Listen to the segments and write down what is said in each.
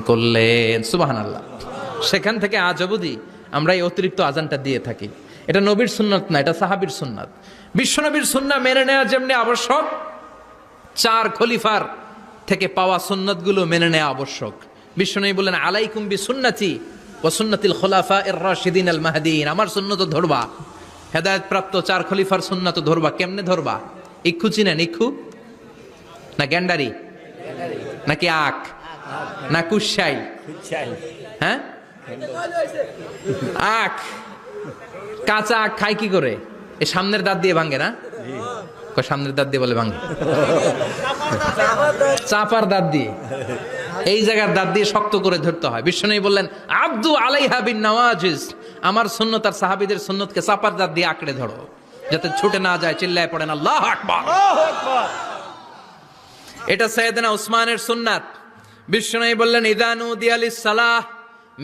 করলেন। সুবহানাল্লাহ। সেখান থেকে আজ অবধি আমরা এই অতিরিক্ত আজানটা দিয়ে থাকি। এটা নবীর সুন্নাত না, এটা সাহাবীর সুন্নাত। বিশ্বনবীর সুন্নাহ মেনে নেওয়া যেমনি আবশ্যক, চার খলিফার থেকে পাওয়া সুন্নাতগুলো মেনে নেওয়া আবশ্যক। বিশ্বনবী বললেন, আলাইকুম বিসুন্নতি ওয়া সুন্নাতিল খুলাফায়ে রাশিদিন আল মাহদিয়িন। আমার সুন্নাত ধরবা, হেদায়েত প্রাপ্ত চার খলিফার সুন্নাত ধরবা। কেমনে ধরবা? ইক্ষু চিনেন? ইক্ষু না গ্যান্ডারি নাকি আখ না কুশাই? হ্যাঁ, আখ। কাঁচা আখ খায় কি করে? এ সামনের দাঁত দিয়ে ভাঙে না? সামনের দাঁত দিয়ে বলে ভাঙে, চাপার দাঁত দিয়ে, এই জায়গার দাঁত দিয়ে শক্ত করে ধরতে হয়। বিশ্বনবী বললেন, আব্দু আলাইহা বিন নওয়াজিজ। আমার সুন্নত আর সাহাবীদের সুন্নতকে চাপার দাঁত দিয়ে আঁকড়ে ধরো, যাতে ছুটে না যায়। চিল্লায় পড়েন আল্লাহু আকবার। এটা সাইয়েদনা উসমানের সুন্নাত। বিশ্বনবী বললেন, ইযা নুদিয়া লিস-সালাহ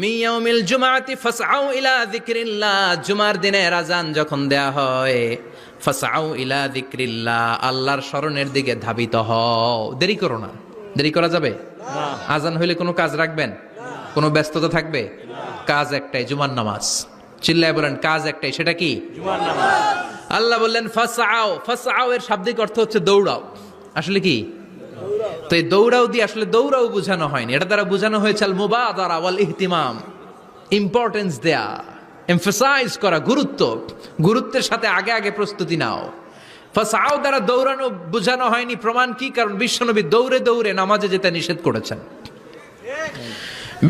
মিন ইয়াউমিল জুমআতি ফাসআউ ইলা যিকরিল্লাহ। জুমার দিনের আযান যখন দেয়া হয়, ফাসআউ ইলা যিকরিল্লাহ, আল্লাহর স্মরণের দিকে ধাবিত হও। দেরি করো না। দেরি করা যাবে না। আযান হইলে কোনো কাজ রাখবেন? কোনো ব্যস্ততা থাকবে? কাজ একটাই, জুমার নামাজ। চিল্লায় বলেন, কাজ একটাই, সেটা কি? জুমার নামাজ। আল্লাহ বললেন ফাসআউ। ফাসআউ এর শাব্দিক অর্থ হচ্ছে দৌড়াও। আসলে কি? তো এই দৌড়াও দিয়ে আসলে দৌড়াও বোঝানো হয়নি, এটা দ্বারা বোঝানো হয়েছে আল মুবাদারা ওয়াল ইহতিমাম, ইম্পর্টেন্স দেয়া, এমফাসাইজ করা, গুরুত্ব। গুরুত্বের সাথে আগে আগে প্রস্তুতি নাও। ফাসআউ দ্বারা দৌড়ানো বোঝানো হয়নি। প্রমাণ কি? কারণ বিশ্বনবী দৌড়ে দৌড়ে নামাজে যেতে নিষেধ করেছেন।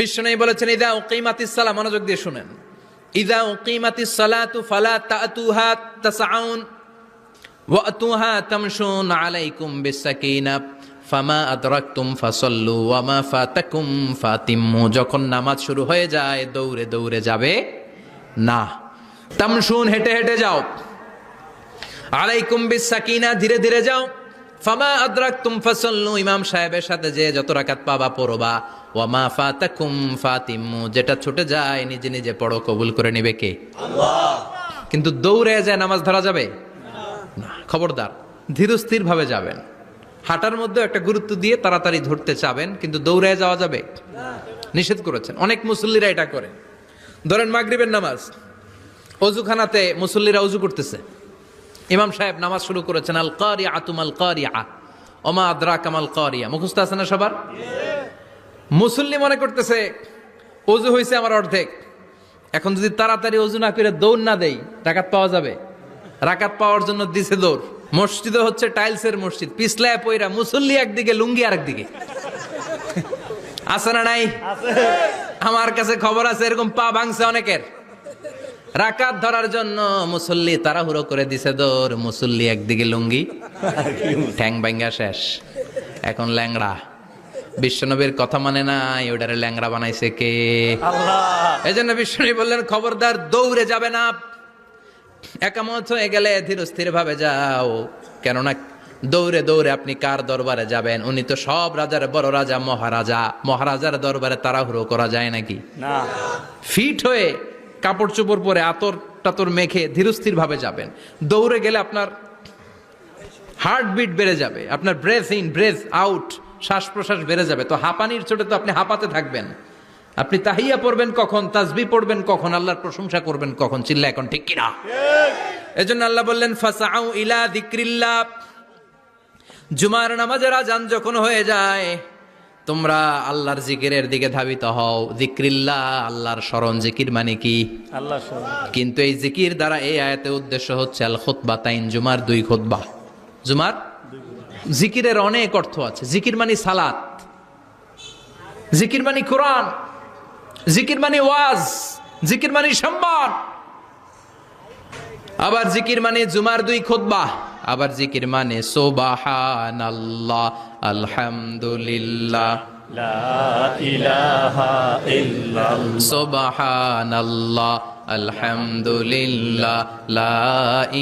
বিশ্বনবী বলেছেন, ইযা উকিমাতিস সালাহ, মনোযোগ দিয়ে শুনেন, ইযা উকিমাতিস সালাতু ফালা তাতুহা তাসআউন ওয়া আতুহা তামশুন আলাইকুম বিসাকিনাহ ফামা আদরাকতুম ফাসাল্লু ওয়া মা ফাতাকুম ফাতিম্মু। যখন নামাজ শুরু হয়ে যায় দৌড়ে দৌড়ে যাবে না, তামশুন হেঁটে হেঁটে যাও, আলাইকুম বিসাকিনা ধীরে ধীরে যাও, ফামা আদরাকতুম ফাসাল্লু ইমাম সাহেবের সাথে যে যত রাকাত পাবা পড়বা, ওয়া মা ফাতাকুম ফাতিম্মু যেটা ছুটে যায় নিজে নিজে পড়ো, কবুল করে নেবে কে? আল্লাহ। কিন্তু দৌড়ে যায় নামাজ ধরা যাবে না। খবরদার, ধীরস্থির ভাবে যাবেন। হাঁটার মধ্যে একটা গুরুত্ব দিয়ে তাড়াতাড়ি ধরতে চাবেন, কিন্তু দৌড়ে যাওয়া যাবে নিষেধ করেছেন। অনেক মুসল্লিরা এটা করে। ধরেন মাগরিবের নামাজ, অজুখানাতে মুসল্লিরা অজু করতেছে, ইমাম সাহেব নামাজ শুরু করেছেন, আল কারিআতু মাল কারিআ ওমা আদরাকা মাল কারিআ। মুখস্থ আছে না সবার? মুসল্লি মনে করতেছে অজু হয়েছে আমার অর্ধেক, এখন যদি তাড়াতাড়ি অজু না করে দৌড় না দেই রাকাত পাওয়া যাবে। রাকাত পাওয়ার জন্য দিছে দৌড়। মসজিদে হচ্ছে টাইলসের মসজিদ, পিছলায় পয়রা মুসল্লি একদিকে, লুঙ্গি আরেকদিকে। আছে না নাই? আমার কাছে খবর আছে এরকম পা ভাঙছে অনেকের। রাকাত ধরার জন্য মুসল্লি তাড়াহুড়ো করে দিছে দৌড়, মুসল্লি একদিকে লুঙ্গি, ঠ্যাং ভাঙ্গা শেষ, এখন ল্যাংড়া। বিশ্বনবীর কথা মানে নাই, ওটারে ল্যাংড়া বানাইছে কে? আল্লাহ। এই জন্য বিশ্বনবী বললেন, খবরদার দৌড়ে যাবে না, একামত হয়ে গেলে ধীরস্থির ভাবে যাও। কেননা দৌড়ে দৌড়ে আপনি কার দরবারে যাবেন? উনি তো সব রাজার বড় রাজা, মহারাজা। মহারাজার দরবারে তাড়াহুড়ো করা যায় নাকি? না। ফিট হয়ে কাপড় চোপড় পরে আতর টাতর মেখে ধীরস্থির ভাবে যাবেন। দৌড়ে গেলে আপনার হার্টবিট বেড়ে যাবে, আপনার ব্রেথ ইন ব্রেথ আউট, শ্বাস প্রশ্বাস বেড়ে যাবে। তো হাঁপানির চোটে তো আপনি হাঁপাতে থাকবেন। আপনি তাহিয়া পড়বেন কখন, তাসবিহ পড়বেন কখন, আল্লাহর প্রশংসা করবেন কখন? চিল্লা এখন ঠিক কিনা? এজন্য আল্লাহ বললেন ফাসআউ ইলা যিকরিল্লাহ। জুমার নামাজের আযান যখন হয়ে যায় তোমরা আল্লাহর জিকিরের দিকে ধাবিত হও। যিকরিল্লাহ, আল্লাহর স্মরণ। জিকির মানে কি? আল্লাহর স্মরণ। কিন্তু এই জিকির দ্বারা এই আয়াতে উদ্দেশ্য হচ্ছে আল খুতবাতাইন, জুমার দুই খুতবা। জুমার জিকিরের অনেক অর্থ আছে। জিকির মানে সালাত, জিকির মানে কোরআন, জিকির মানে ওয়াজ, জিকির মানে সম্মান। আবার জিকির মানে জুমার দুই খুতবা। আবার জিকির মানে সুবহানাল্লাহ, আলহামদুলিল্লাহ, লা ইলাহা ইল্লাল্লাহ, সুবহানাল্লাহ, আলহামদুলিল্লাহ, লা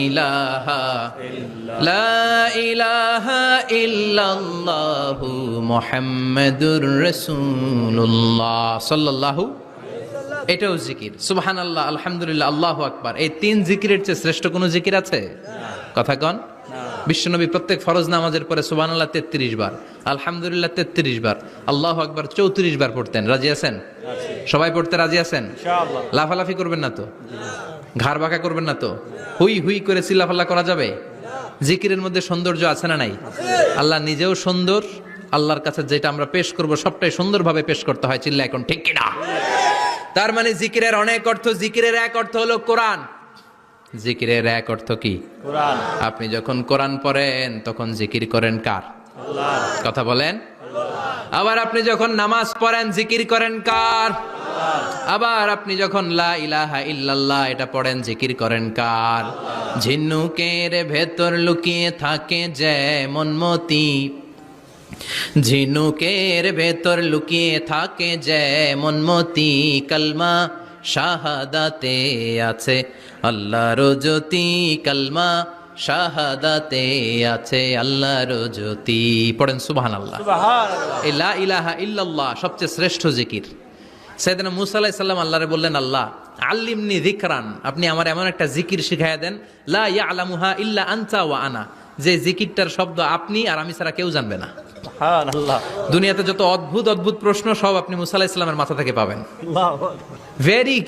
ইলাহা ইল্লাল্লাহ, লা ইলাহা ইল্লাল্লাহু মুহাম্মাদুর রাসূলুল্লাহ সাল্লাল্লাহু। এটাও জিকির। সুবহানাল্লাহ, আলহামদুলিল্লাহ, আল্লাহু আকবার। এই তিন জিকিরের চেয়ে শ্রেষ্ঠ কোনো জিকির আছে? কথা কন। বিশ্বনবী প্রত্যেক ফরজ নামাজের পরে সুবহানাল্লাহ 33 বার, আলহামদুলিল্লাহ 33 বার, আল্লাহু আকবার 34 বার পড়তেন। রাজি আছেন? সবাই পড়তে রাজি আছেন? ইনশাআল্লাহ। লাফালাফি করবেন না তো? ঘাড় বাঁকা করবেন না তো? হুই হুই করে চিল্লাফাল্লা করা যাবে? জিকিরের মধ্যে সৌন্দর্য আছে না নাই? আল্লাহ নিজেও সুন্দর, আল্লাহর কাছে যেটা আমরা পেশ করব সবটাই সুন্দরভাবে পেশ করতে হয়। চিল্লা এখন ঠিক কিনা? তার মানে জিকিরের অনেক অর্থ। জিকিরের এক অর্থ হলো কোরআন। জিকিরের এক অর্থ কি? কোরআন। আপনি যখন কোরআন পড়েন তখন জিকির করেন কার? আল্লাহ। কথা বলেন। আবার আপনি যখন নামাজ পড়েন জিকির করেন কার? আবার আপনি যখন লা ইলাহা ইল্লাল্লাহ এটা পড়েন জিকির করেন কার? ঝিনুকের ভেতর লুকিয়ে থাকে যেমন মতি, ঝিনুকের ভেতর লুকিয়ে থাকে যেমন মতি, কালমা শাহাদাতে আছে আল্লাহর জ্যোতি, কালমা শাহাদাতে আছে আল্লাহর জ্যোতি। পড়েন সুবহানাল্লাহ। সুবহানাল্লাহ। এই লা ইলাহা ইল্লাল্লাহ সবচেয়ে শ্রেষ্ঠ জিকির। সাইয়েদনা মুসা আলাইহিস সালাম আল্লাহরে বললেন, আল্লাহ আল্লিমনি যিকরান, আপনি আমার এমন একটা জিকির শিখাইয়া দেন, লা ইয়ালামুহা ইল্লা আনতা ওয়া আনা, যে জিকিরটার শব্দ আপনি আর আমি ছাড়া কেউ জানবে না। সুবহানাল্লাহ। দুনিয়াতে যত অদ্ভুত অদ্ভুত প্রশ্ন সব আপনি মুসা আলাইহিস সালামের মাথা থেকে পাবেন। আল্লাহু আকবার। ভেরি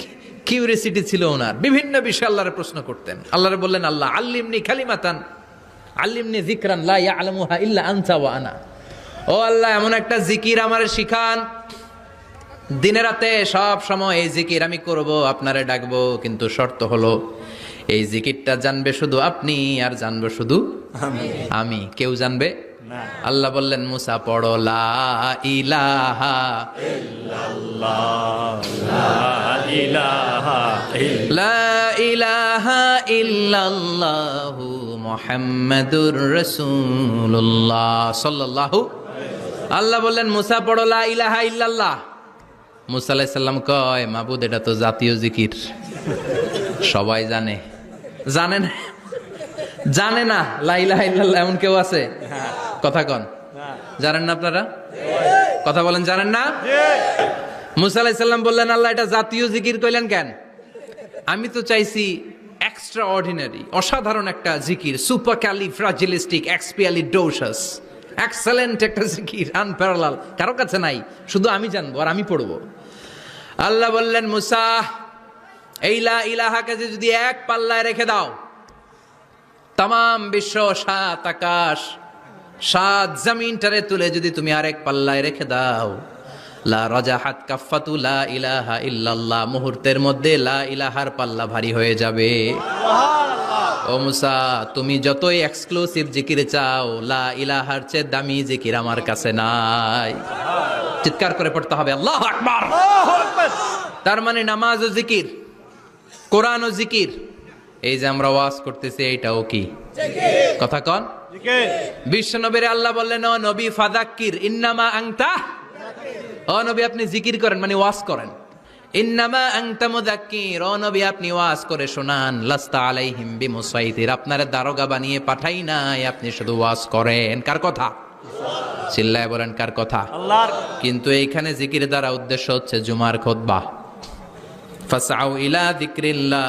কিউরিয়াসিটি ছিল ওনার, বিভিন্ন বিষয়ে আল্লাহরে প্রশ্ন করতেন। আল্লাহরে বললেন, আল্লাহ আল্লিমনি কালিমাতান, আল্লিমনি যিকরান লা ইয়ালামুহা ইল্লা আনতা ওয়া আনা, ও আল্লাহ এমন একটা জিকির আমারে শিখান, দিনে রাতে সব সময় এই জিকির আমি করব, আপনারে ডাকবো, কিন্তু শর্ত হলো এই জিকিরটা জানবে শুধু আপনি আর জানবো শুধু আমি, কেউ জানবে না। আল্লাহ বললেন, মুসা পড়ো লা ইলাহা ইল্লাল্লাহ। লা ইলাহা ইল্লাল্লাহ। লা ইলাহা ইল্লাল্লাহু মুহাম্মাদুর রাসূলুল্লাহ সাল্লাল্লাহু। আল্লাহ বললেন, মুসা পড়ো লা ইলাহা ইল্লাল্লাহ। মুসা আলাইহিস সালাম কয়, মাবুদ এটা তো জাতীয় জিকির, সবাই জানে। জানে না? জানে না লা ইলাহা ইল্লাল্লাহ এমন কেউ আছে? কথা কন, জানেন না আপনারা? কথা বলেন, জানেন না? মুসা আলাইহিস সালাম বললেন, আল্লাহ এটা জাতীয় জিকির কইলেন কেন? আমি তো চাইছি এক্সট্রা অর্ডিনারি, অসাধারণ একটা জিকির, সুপার ক্যালিফ্রাজিলিস্টিক এক্সপিয়ালিডোসাস, এক্সেলেন্ট একটা জিকির, আনপ্যারালাল, কারো কাছে নাই, শুধু আমি জানবো আর আমি পড়বো। আল্লাহ বললেন, মুসা এই লা ইলাহাকে যদি এক পাল্লায় রেখে দাও, তামাম বিশ্ব, সাত আকাশ, সাত জমিনটারে তুলে যদি তুমি আরেক পাল্লায় রেখে দাও, লা রাজাহাত কাফাতু লা ইলাহা ইল্লাল্লাহ, মুহূর্তের মধ্যে লা ইলাহার পাল্লা ভারী হয়ে যাবে। ও মুসা, তুমি যতই এক্সক্লুসিভ জিকির চাও, লা ইলাহার চেয়ে দামি জিকির আমার কাছে নাই। চিৎকার করে পড়তে হবে আল্লাহু আকবার। তার মানে নামাজ ও জিকির, কোরআন ও জিকির, এই যে আমরা ওয়াজ করতেছি এইটাও কি কথা কন? বিশ্ব নবীর আল্লাহ বললেন, ও নবী ফাযাক্কির ইন্নামা আনতা, ও নবী আপনি জিকির করেন মানে ওয়াজ করেন। ইন্নামা আনতা মুযাক্কির, ও নবী আপনি ওয়াজ করে শোনান। লাস্তা আলাইহিম বিমুসাইতির, আপনারে দারোগা বানিয়ে পাঠাই নাই, আপনি শুধু ওয়াজ করেন। কার কথা? চিল্লায় বলেন কার কথা? আল্লাহর। কিন্তু এইখানে জিকির দ্বারা উদ্দেশ্য হচ্ছে জুমার খুতবা। ফাসআউ ইলা যিকরিল্লাহ,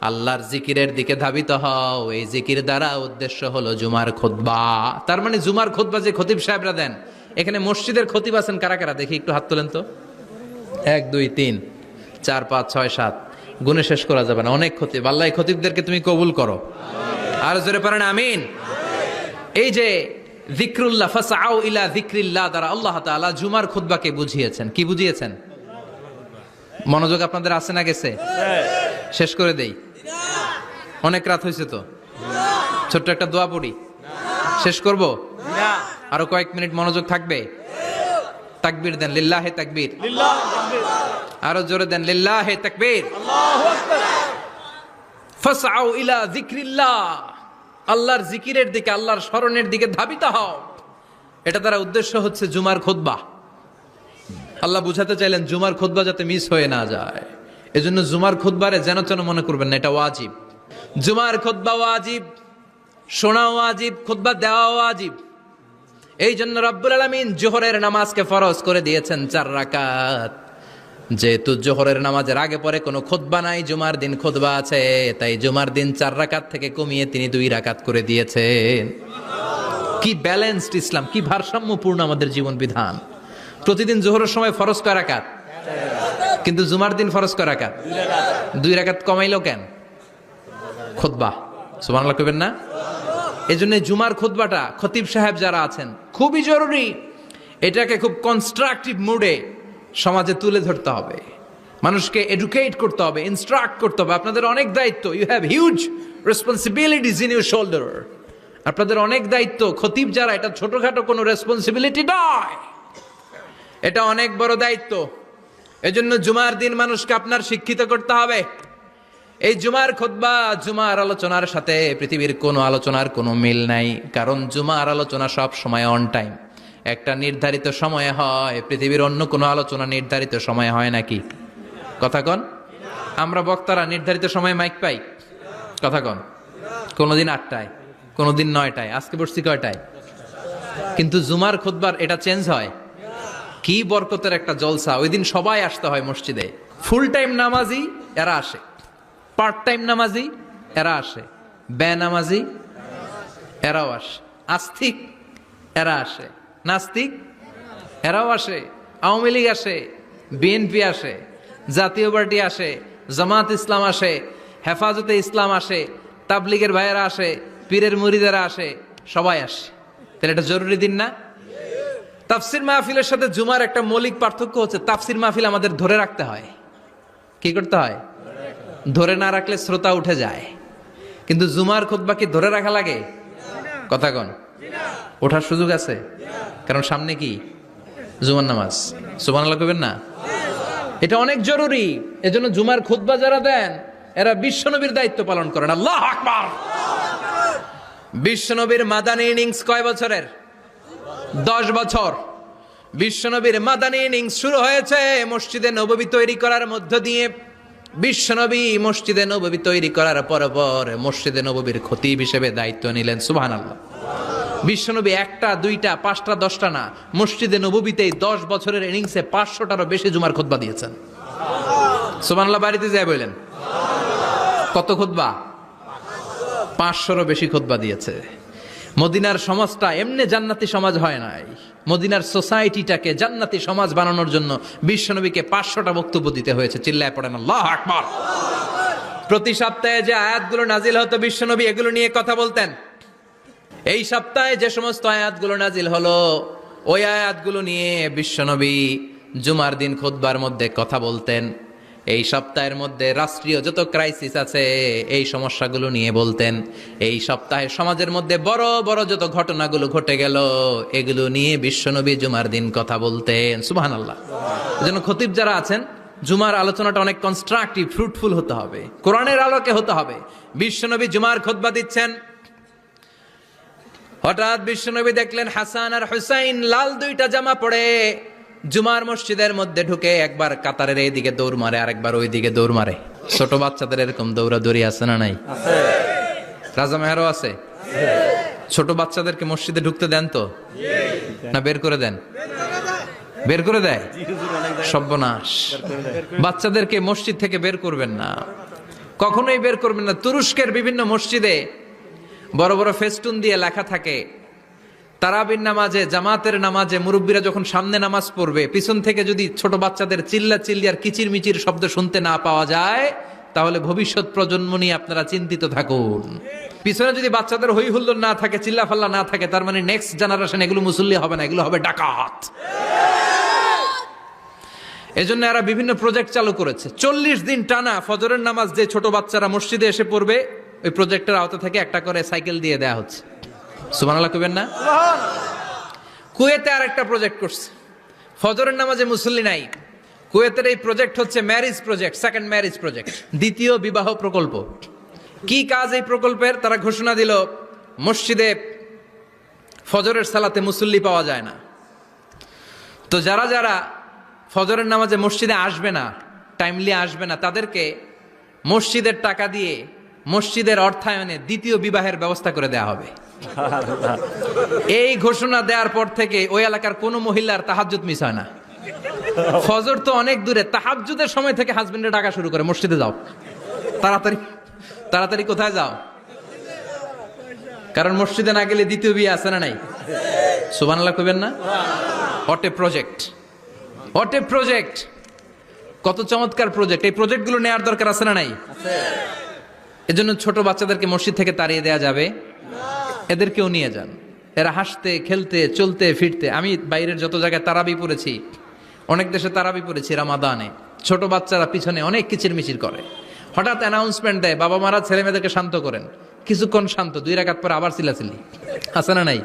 আল্লাহর জিকিরের দিকে ধাবিত হও। এই জিকির দ্বারা উদ্দেশ্য হলো জুমার খুতবা। তার মানে জুমার খুতবা যে খতিব সাহেবরা দেন, এখানে মসজিদের খতিব আছেন কারা কারা? দেখি একটু হাত তোলেন তো। 1 2 3 4 5 6 7, গুণে শেষ করা যাবে না, অনেক খতিব। আল্লাহ এই খতিবদেরকে তুমি কবুল করো। আর জোরে পড়েন আমিন। এই যে যিকরুল্লাহ, ফাসআউ ইলা যিকরিল্লাহ দ্বারা আল্লাহ তাআলা জুমার খুতবাকে বুঝিয়েছেন। কি বুঝিয়েছেন? মনোযোগ আপনাদের আছে না গেছে? শেষ করে দেই, অনেক রাত হয়েছে তো। ছোট্ট একটা দোয়া পড়ি, শেষ করব। আরো কয়েক মিনিট মনোযোগ থাকবে। তাকবীর দেন, লিল্লাহে তাকবীর। আরো জোরে দেন, লিল্লাহে তাকবীর। ফাসআউ ইলা যিকরিল্লাহ, আল্লাহর জিকিরের দিকে, আল্লাহর স্মরণের দিকে ধাবিত হও। এটা দ্বারা উদ্দেশ্য হচ্ছে জুমার খুতবা। আল্লাহ বুঝাতে চাইলেন জুমার খুতবা যাতে মিস হয়ে না যায়, এজন্য জুমার খুতবারে যেন তেন মনে করবেন না, এটা ওয়াজিব। জুমার খুতবা ওয়াজিব, শোনা ওয়াজিব, খুতবা দেওয়া ওয়াজিব। এই জন্য রব্বুল আলামিন জোহরের নামাজকে ফরজ করে দিয়েছেন 4 রাকাত। যেহেতু জোহরের নামাজের আগে পরে কোনো খুতবা নাই, জুমার দিন খুতবা আছে, তাই জুমার দিন 4 রাকাত থেকে কমিয়ে তিনি 2 রাকাত করে দিয়েছেন। কি ব্যালেন্সড ইসলাম, কি ভারসাম্যপূর্ণ আমাদের জীবন বিধান। প্রতিদিন জোহরের সময় ফরজ কয় রাকাত, কিন্তু জুমার দিন ফরজ কয় রাকাত? 2 রাকাত কমাইলো কেন? খুতবা। সুবহানাল্লাহ কইবেন না? এজন্য জুমার খুতবাটা খতিব সাহেব যারা আছেন খুবই জরুরি। এটাকে খুব কনস্ট্রাকটিভ মুডে সমাজে তুলে ধরতে হবে, মানুষকে এডুকেট করতে হবে, ইনস্ট্রাক্ট করতে হবে। আপনাদের অনেক দায়িত্ব, you have huge responsibilities in your shoulder. আপনাদের অনেক দায়িত্ব। খতিব যারা, এটা ছোটখাটো কোনো রেসপন্সিবিলিটি নয়, এটা অনেক বড় দায়িত্ব। এজন্য জুমার দিন মানুষকে আপনার শিক্ষিত করতে হবে। এই জুমার খুতবা, জুমার আলোচনার সাথে পৃথিবীর কোনো আলোচনার কোনো মিল নাই, কারণ জুমার আলোচনা সব সময় অন টাইম, একটা নির্ধারিত সময়ে হয়। পৃথিবীর অন্য কোনো আলোচনা নির্ধারিত সময়ে হয় নাকি? কথা কন। আমরা বক্তারা নির্ধারিত সময়ে মাইক পাই? কথা কন। কোনোদিন 8টায়, কোনোদিন 9টায়, আজকে বসছি কয়টায়? কিন্তু জুমার খুতবার এটা চেঞ্জ হয়। কি বরকতের একটা জলসা! ওই দিন সবাই আসতে হয় মসজিদে। ফুল টাইম নামাজি এরা আসে, পার্ট টাইম নামাজি এরা আসে, বেনামাজি এরাও আসে, আস্তিক এরা আসে, নাস্তিক এরাও আসে, আওয়ামী লীগ আসে, বিএনপি আসে, জাতীয় পার্টি আসে, জামাত ইসলাম আসে, হেফাজতে ইসলাম আসে, তাবলিগের ভাইয়েরা আসে, পীরের মুরিদেরা আসে, সবাই আসে। তাহলে এটা জরুরি দিন না? তাফসির মাহফিলের সাথে জুমার একটা মৌলিক পার্থক্য হচ্ছে, তাফসির মাহফিল আমাদের ধরে রাখতে হয়। কি করতে হয়? ধরে না রাখলে শ্রোতা উঠে যায়। কিন্তু জুমার খুতবা কি ধরে রাখা লাগে? কথা কন। ওঠার সুযোগ আছে, কারণ সামনে কি? জুমার নামাজ। সুবহানাল্লাহ কইবেন না? এটা অনেক জরুরি। এজন্য জুমার খুতবা যারা দেন এরা বিশ্বনবীর দায়িত্ব পালন করেন। আল্লাহু আকবার। বিশ্বনবীর মাদানী ইনিংস কয় বছরের? 10 বছর। বিশ্বনবীর মাদানী ইনিংস শুরু হয়েছে মসজিদে নববী তৈরি করার মধ্য দিয়ে। বিশ্বনবী মসজিদে নববী তৈরি করার পর মসজিদে নববীর খতিব হিসেবে দায়িত্ব নিলেন। সুবহানাল্লাহ। বিশ্বনবী 1টা 2টা 5টা 10টা না, মসজিদে নববীতেই 10 বছরের ইনিংসে 500টারও বেশি জুমার খুতবা দিয়েছেন। সুবহানাল্লাহ। বাড়িতে যায় বললেন কত খুতবা? 500রও বেশি খুতবা দিয়েছে। মদিনার সমাজটা এমনি জান্নাতি সমাজ হয় নাই। মদিনার সোসাইটিটাকে জান্নাতি সমাজ বানানোর জন্য বিশ্বনবীকে 500টা বক্তব্য দিতে হয়েছে। চিল্লায় পড়েন আল্লাহু আকবার। প্রতি সপ্তাহে যে আয়াতগুলো নাজিল হতো বিশ্বনবী এগুলো নিয়ে কথা বলতেন। এই সপ্তাহে যে সমস্ত আয়াতগুলো নাজিল হলো ওই আয়াতগুলো নিয়ে বিশ্বনবী জুমার দিন খুতবার মধ্যে কথা বলতেন। এই সপ্তাহের মধ্যে রাষ্ট্রীয় যত ক্রাইসিস আছে এই সমস্যাগুলো নিয়ে বলতেন। এই সপ্তাহে সমাজের মধ্যে বড় বড় যত ঘটনাগুলো ঘটে গেল এগুলো নিয়ে বিশ্বনবী জুমার দিন কথা বলতেন। সুবহানাল্লাহ। এজন্য খতিব যারা আছেন জুমার আলোচনাটা অনেক কনস্ট্রাকটিভ, ফ্রুটফুল হতে হবে, কোরআনের আলোকে হতে হবে। বিশ্বনবী জুমার খুতবা দিচ্ছেন, হঠাৎ বিশ্বনবী দেখলেন হাসান আর হুসাইন লাল 2টা জামা পরে জুমার মসজিদের মধ্যে ঢুকে একবার কাতারের এইদিকে দৌড় মারে, আরেকবার ওই দিকে দৌড় মারে। ছোট বাচ্চাদের এরকম দৌড়াদৌড়ি আছে না নাই? রাজা মেহরও আছে। ছোট বাচ্চাদেরকে মসজিদে ঢুকতে দেন তো না বের করে দেন? বের করে দেয়। সর্বনাশ। বাচ্চাদেরকে মসজিদ থেকে বের করবেন না, কখনোই বের করবেন না। তুরস্কের বিভিন্ন মসজিদে বড় বড় ফেস্টুন দিয়ে লেখা থাকে তারাবির নামাজে, জামাতের নামাজে মুরব্বীরা যখন সামনে নামাজ পড়বে পিছন থেকে যদি ছোট বাচ্চাদের চিল্লা চিল্লি আর কিচির মিচির শব্দ শুনতে না পাওয়া যায় তাহলে ভবিষ্যৎ প্রজন্ম নিয়ে আপনারা চিন্তিত থাকুন। পিছনে যদি বাচ্চাদের হই হুল্লোড় না থাকে, চিল্লা ফাল্লা না থাকে, তার মানে নেক্সট জেনারেশন এগুলো মুসল্লি হবে না, এগুলো হবে ডাকাত। এজন্য এরা বিভিন্ন প্রজেক্ট চালু করেছে। 40 দিন টানা ফজরের নামাজ যে ছোট বাচ্চারা মসজিদে এসে পড়বে ওই প্রজেক্টের আওতা থেকে একটা করে সাইকেল দিয়ে দেয়া হচ্ছে। সুবহানাল্লাহ কইবেন না? কুয়েতে আর একটা প্রজেক্ট করছে, ফজরের নামাজে মুসল্লি নাই। কুয়েতের এই প্রজেক্ট হচ্ছে marriage project, second marriage project, দ্বিতীয় বিবাহ প্রকল্প। কি কাজ এই প্রকল্পের? তারা ঘোষণা দিল মসজিদে ফজরের সালাতে মুসল্লি পাওয়া যায় না, তো যারা যারা ফজরের নামাজে মসজিদে আসবে না, টাইমলি আসবে না, তাদেরকে মসজিদের টাকা দিয়ে মসজিদের অর্থায়নে দ্বিতীয় বিবাহের ব্যবস্থা করে দেয়া হবে। এই ঘোষণা দেওয়ার পর থেকে ওই এলাকার কোনো মহিলার তাহাজ্জুদ মিস হয় না। ফজর তো অনেক দূরে, তাহাজ্জুদের সময় থেকে হাজবেন্ডে ডাকা শুরু করে, মসজিদে যাও, তাড়াতাড়ি তাড়াতাড়ি কোথায় যাও? কারণ মসজিদে না গেলে দ্বিতীয় বিয়ে আছে না নাই? সুবহানাল্লাহ কইবেন না? What a project, what a project, কত চমৎকার প্রজেক্ট। এই প্রজেক্টগুলো নেওয়ার দরকার আছে না নাই? এজন্য ছোট বাচ্চাদেরকে মসজিদ থেকে তাড়িয়ে দেওয়া যাবে? এদেরকেও নিয়ে যান, এরা হাসতে খেলতে চলতে ফিরতে। আমি বাইরের যত জায়গায় তারাবি পড়েছি, অনেক দেশে তারাবি পড়েছি রামাদানে, ছোট বাচ্চারা পিছনে অনেক কিচিরমিচির করে, হঠাৎ অ্যানাউন্সমেন্ট দেয় বাবা মারা ছেলে মেয়েদেরকে শান্ত করেন, কিছুক্ষণ শান্ত, 2 রাকাত পরে আবার চিল্লাচিল্লি, আছে না নাই?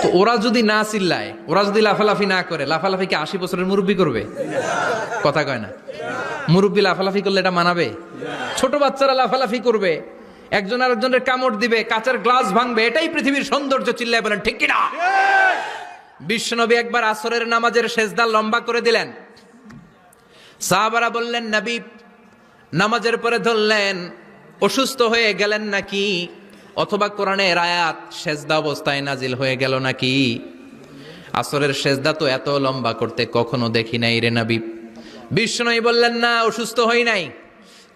তো ওরা যদি না চিল্লায়, ওরা যদি লাফালাফি না করে, লাফালাফি কি 80 বছরের মুরব্বি করবে? কথা কয় না। মুরব্বি লাফালাফি করলে এটা মানাবে? ছোট বাচ্চারা লাফালাফি করবে, একজন আরেকজনের কামড় দিবে, কাঁচের গ্লাস ভাঙবে, এটাই পৃথিবীর সৌন্দর্য। চিল্লায় বলেন ঠিক কিনা? বিশ্বনবী একবার আসরের নামাজের সেজদা লম্বা করে দিলেন, সাহাবারা বললেন নবী নামাজের পরে ধরলেন, অসুস্থ হয়ে গেলেন নাকি, অথবা কোরআনের আয়াত সেজদা অবস্থায় নাজিল হয়ে গেল নাকি? আসরের সেজদা তো এত লম্বা করতে কখনো দেখি নাই রে নবী। বিশ্বনবী বললেন না, অসুস্থ হই নাই,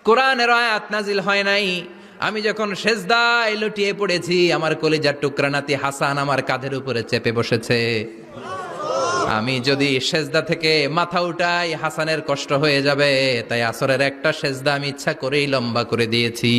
কোরআনের আয়াত নাজিল হয় নাই, আমি যখন সেজদায় লুটিয়ে পড়েছি, আমার কলিজার টুকরা নাতি হাসান আমার কাঁধের উপরে চেপে বসেছে, আমি যদি সেজদা থেকে মাথা উঠাই হাসানের কষ্ট হয়ে যাবে, তাই আসরের একটা সেজদা আমি ইচ্ছা করেই লম্বা করে দিয়েছি।